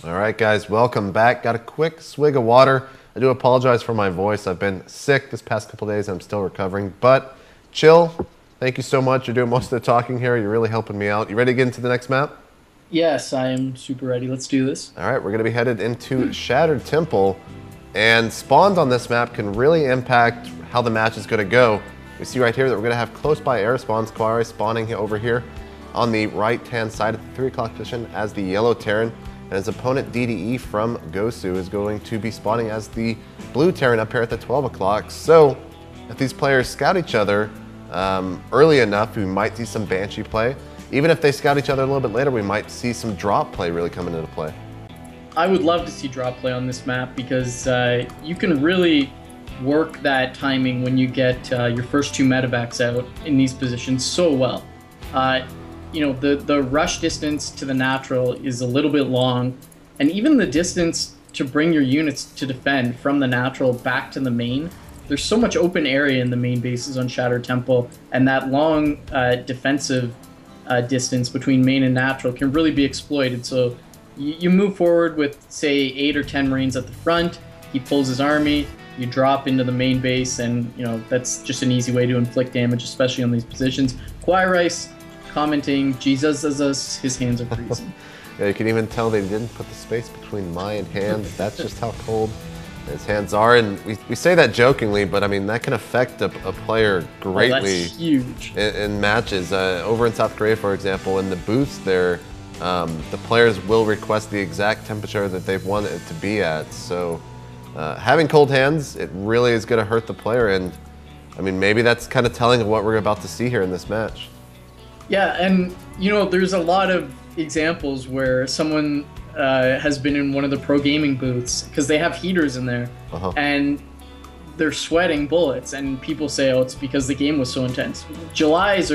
All right, guys, welcome back. Got a quick swig of water. I do apologize for my voice. I've been sick this past couple days. I'm still recovering, but chill. Thank you so much. You're doing most of the talking here. You're really helping me out. You ready to get into the next map? Yes, I am super ready. Let's do this. All right, we're going to be headed into Shattered Temple, and spawns on this map can really impact how the match is going to go. We see right here that we're going to have close by air spawns, KawaiiRice spawning over here on the right-hand side at the 3 o'clock position as the yellow Terran, and his opponent DDE from Gosu is going to be spawning as the blue Terran up here at the 12 o'clock. So if these players scout each other early enough, we might see some Banshee play. Even if they scout each other a little bit later, we might see some drop play really coming into play. I would love to see drop play on this map because you can really work that timing when you get your first two medevacs out in these positions so well. You know, the rush distance to the natural is a little bit long, and even the distance to bring your units to defend from the natural back to the main. There's so much open area in the main bases on Shattered Temple, and that long defensive distance between main and natural can really be exploited. So you move forward with, say, 8 or 10 Marines at the front, he pulls his army, you drop into the main base, and you know that's just an easy way to inflict damage, especially on these positions. KawaiiRice commenting, Jesus, his hands are freezing. Yeah, you can even tell they didn't put the space between my and hands. That's just how cold his hands are, and we say that jokingly, but I mean that can affect a player greatly. Oh, that's huge. In matches. Over in South Korea, for example, in the booths there, the players will request the exact temperature that they want it to be at. So having cold hands, it really is going to hurt the player, and I mean maybe that's kind of telling of what we're about to see here in this match. Yeah, and you know, there's a lot of examples where someone has been in one of the pro gaming booths because they have heaters in there, and they're sweating bullets, and people say, oh, it's because the game was so intense. July's,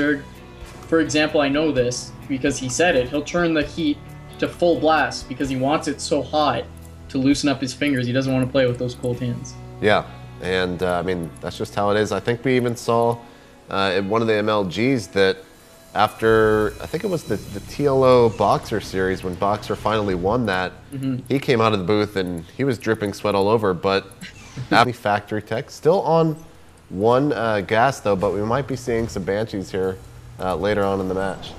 for example, I know this because he said it, he'll turn the heat to full blast because he wants it so hot to loosen up his fingers. He doesn't want to play with those cold hands. Yeah, and I mean, that's just how it is. I think we even saw in one of the MLGs that after, I think it was the TLO Boxer series, when Boxer finally won that, he came out of the booth and he was dripping sweat all over, but factory tech, still on one gas though, but we might be seeing some Banshees here later on in the match.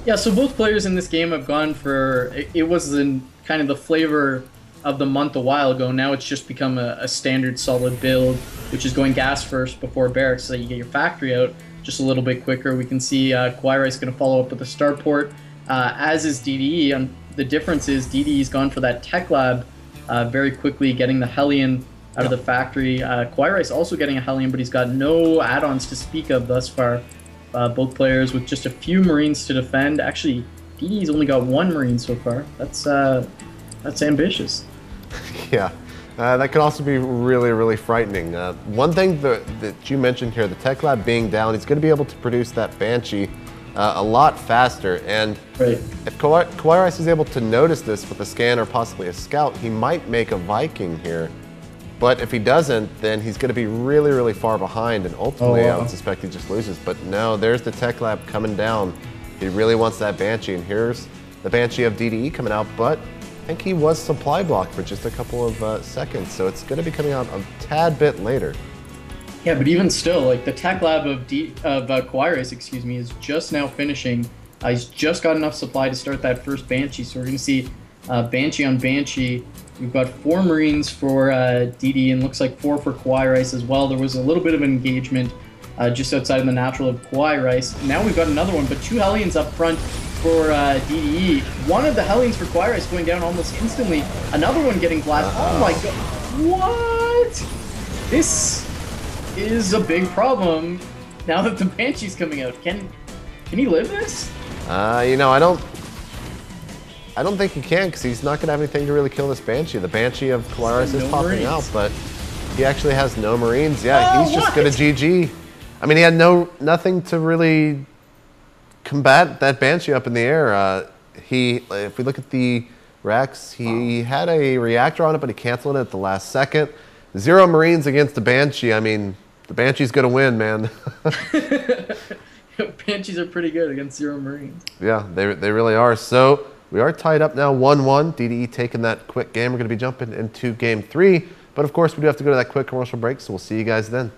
Yeah, so both players in this game have gone for, it was kind of the flavor of the month a while ago. Now it's just become a standard solid build, which is going gas first before barracks so that you get your factory out just a little bit quicker. We can see KawaiiRice going to follow up with a starport, as is DDE. And the difference is DDE's gone for that tech lab very quickly, getting the Hellion out of the factory. KawaiiRice also getting a Hellion, but he's got no add-ons to speak of thus far. Both players with just a few Marines to defend. Actually, DDE's only got 1 Marine so far. That's ambitious. Yeah. That could also be really, really frightening. One thing that you mentioned here, the tech lab being down, he's going to be able to produce that Banshee a lot faster. And if KawaiiRice is able to notice this with a scan or possibly a scout, he might make a Viking here. But if he doesn't, then he's going to be really, really far behind, and ultimately I would suspect he just loses. But no, there's the tech lab coming down. He really wants that Banshee, and here's the Banshee of DDE coming out, but I think he was supply blocked for just a couple of seconds, so it's going to be coming out a tad bit later. Yeah, but even still, like the tech lab of KawaiiRice, excuse me, is just now finishing. He's just got enough supply to start that first Banshee, so we're going to see Banshee on Banshee. We've got 4 Marines for DD, and looks like 4 for KawaiiRice as well. There was a little bit of engagement just outside of the natural of KawaiiRice. Now we've got another one, but 2 Hellions up front for DDE. One of the Hellions for KawaiiRice going down almost instantly. Another one getting blasted. Oh my god. What? This is a big problem now that the Banshee's coming out. Can he live this? You know, I don't think he can, because he's not going to have anything to really kill this Banshee. The Banshee of KawaiiRice is popping out, but he actually has no Marines. Yeah, he's just going to GG. I mean, he had nothing to really combat that Banshee up in the air. If we look at the racks, he had a reactor on it, but he canceled it at the last second. 0 Marines against the Banshee. I mean, the Banshee's going to win, man. Banshees are pretty good against 0 Marines. Yeah, they really are. So We are tied up now 1-1. DDE taking that quick game. We're going to be jumping into game 3. But of course, we do have to go to that quick commercial break, so we'll see you guys then.